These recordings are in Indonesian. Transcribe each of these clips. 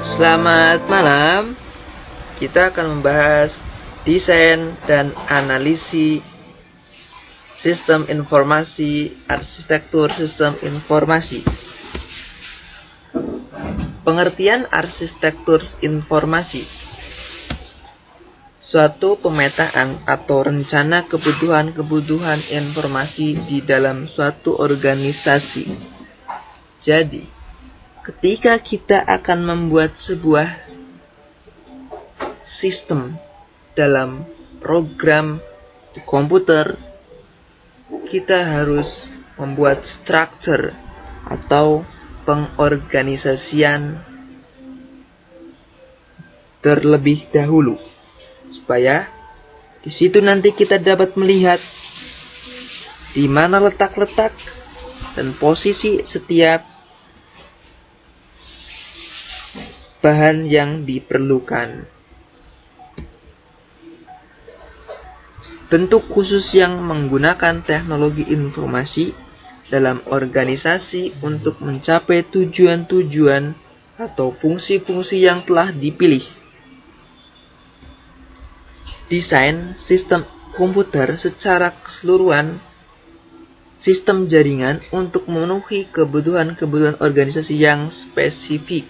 Selamat malam. Kita akan membahas desain dan analisis sistem informasi, arsitektur sistem informasi. Pengertian arsitektur informasi: suatu pemetaan atau rencana kebutuhan informasi di dalam suatu organisasi. Jadi, ketika kita akan membuat sebuah sistem dalam program di komputer, kita harus membuat struktur atau pengorganisasian terlebih dahulu, supaya di situ nanti kita dapat melihat di mana letak-letak dan posisi setiap bahan yang diperlukan. Bentuk khusus yang menggunakan teknologi informasi dalam organisasi untuk mencapai tujuan-tujuan atau fungsi-fungsi yang telah dipilih. Desain sistem komputer secara keseluruhan sistem jaringan untuk memenuhi kebutuhan-kebutuhan organisasi yang spesifik.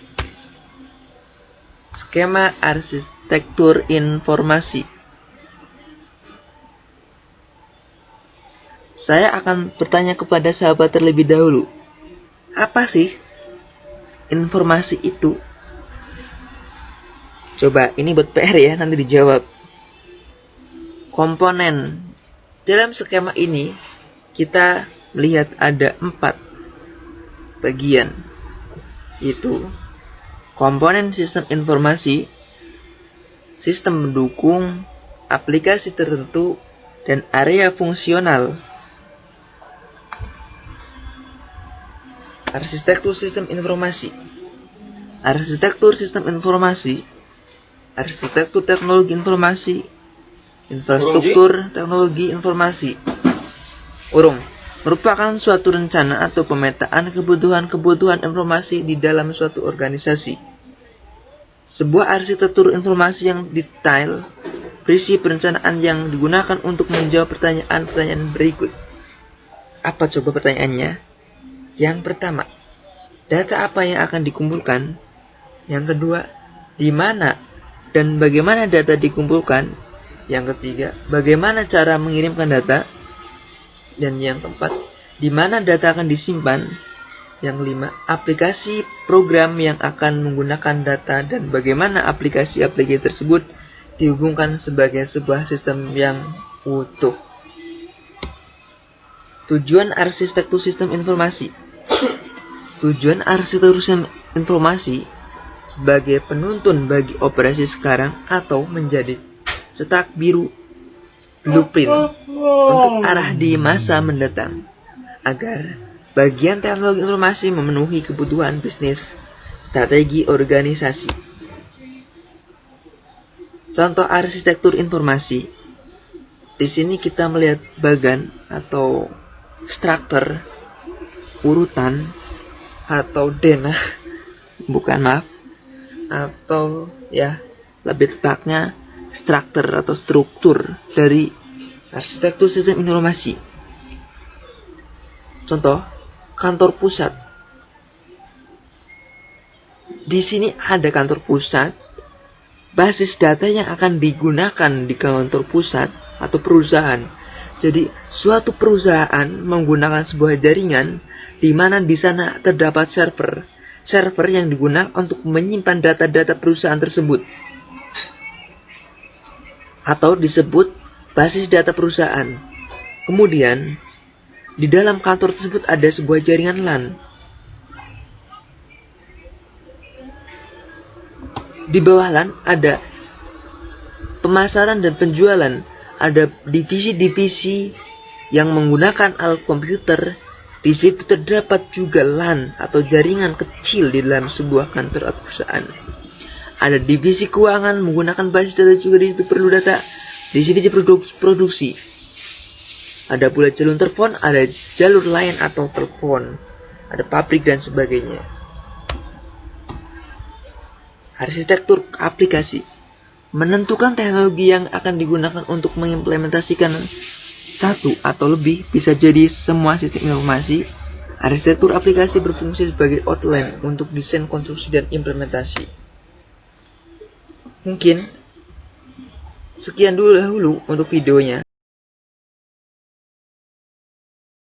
Skema arsitektur informasi. Saya akan bertanya kepada sahabat terlebih dahulu. Apa sih informasi itu? Coba, ini buat PR ya, nanti dijawab. Komponen. Dalam skema ini, kita melihat ada 4 bagian, yaitu komponen sistem informasi, sistem mendukung, aplikasi tertentu, dan area fungsional. Arsitektur sistem informasi. Arsitektur sistem informasi, arsitektur teknologi informasi, infrastruktur teknologi informasi. Merupakan suatu rencana atau pemetaan kebutuhan-kebutuhan informasi di dalam suatu organisasi. Sebuah arsitektur informasi yang detail berisi perencanaan yang digunakan untuk menjawab pertanyaan-pertanyaan berikut. Apa coba pertanyaannya? Yang pertama, data apa yang akan dikumpulkan? Yang kedua, di mana dan bagaimana data dikumpulkan? Yang ketiga, bagaimana cara mengirimkan data? Dan yang keempat, di mana data akan disimpan? Yang kelima, aplikasi program yang akan menggunakan data dan bagaimana aplikasi-aplikasi tersebut dihubungkan sebagai sebuah sistem yang utuh. Tujuan arsitektur sistem informasi. Tujuan arsitektur sistem informasi sebagai penuntun bagi operasi sekarang atau menjadi cetak biru blueprint untuk arah di masa mendatang, agar bagian teknologi informasi memenuhi kebutuhan bisnis strategi organisasi. Contoh arsitektur informasi. Di sini kita melihat bagan atau struktur, urutan atau denah, atau ya lebih tepatnya struktur atau struktur dari arsitektur sistem informasi. Contoh, kantor pusat. Di sini ada kantor pusat, basis data yang akan digunakan di kantor pusat atau perusahaan. Jadi, suatu perusahaan menggunakan sebuah jaringan di mana di sana terdapat server yang digunakan untuk menyimpan data-data perusahaan tersebut, atau disebut basis data perusahaan. Kemudian, di dalam kantor tersebut ada sebuah jaringan LAN. Di bawah LAN ada pemasaran dan penjualan, ada divisi-divisi yang menggunakan alat komputer. Di situ terdapat juga LAN atau jaringan kecil di dalam sebuah kantor atau perusahaan. Ada divisi keuangan menggunakan basis data juga, di situ perlu data. Divisi produksi. Ada pula jalur telepon, ada jalur lain atau telepon, ada pabrik dan sebagainya. Arsitektur aplikasi menentukan teknologi yang akan digunakan untuk mengimplementasikan satu atau lebih, bisa jadi semua sistem informasi. Arsitektur aplikasi berfungsi sebagai outline untuk desain, konstruksi, dan implementasi. Mungkin sekian dulu untuk videonya.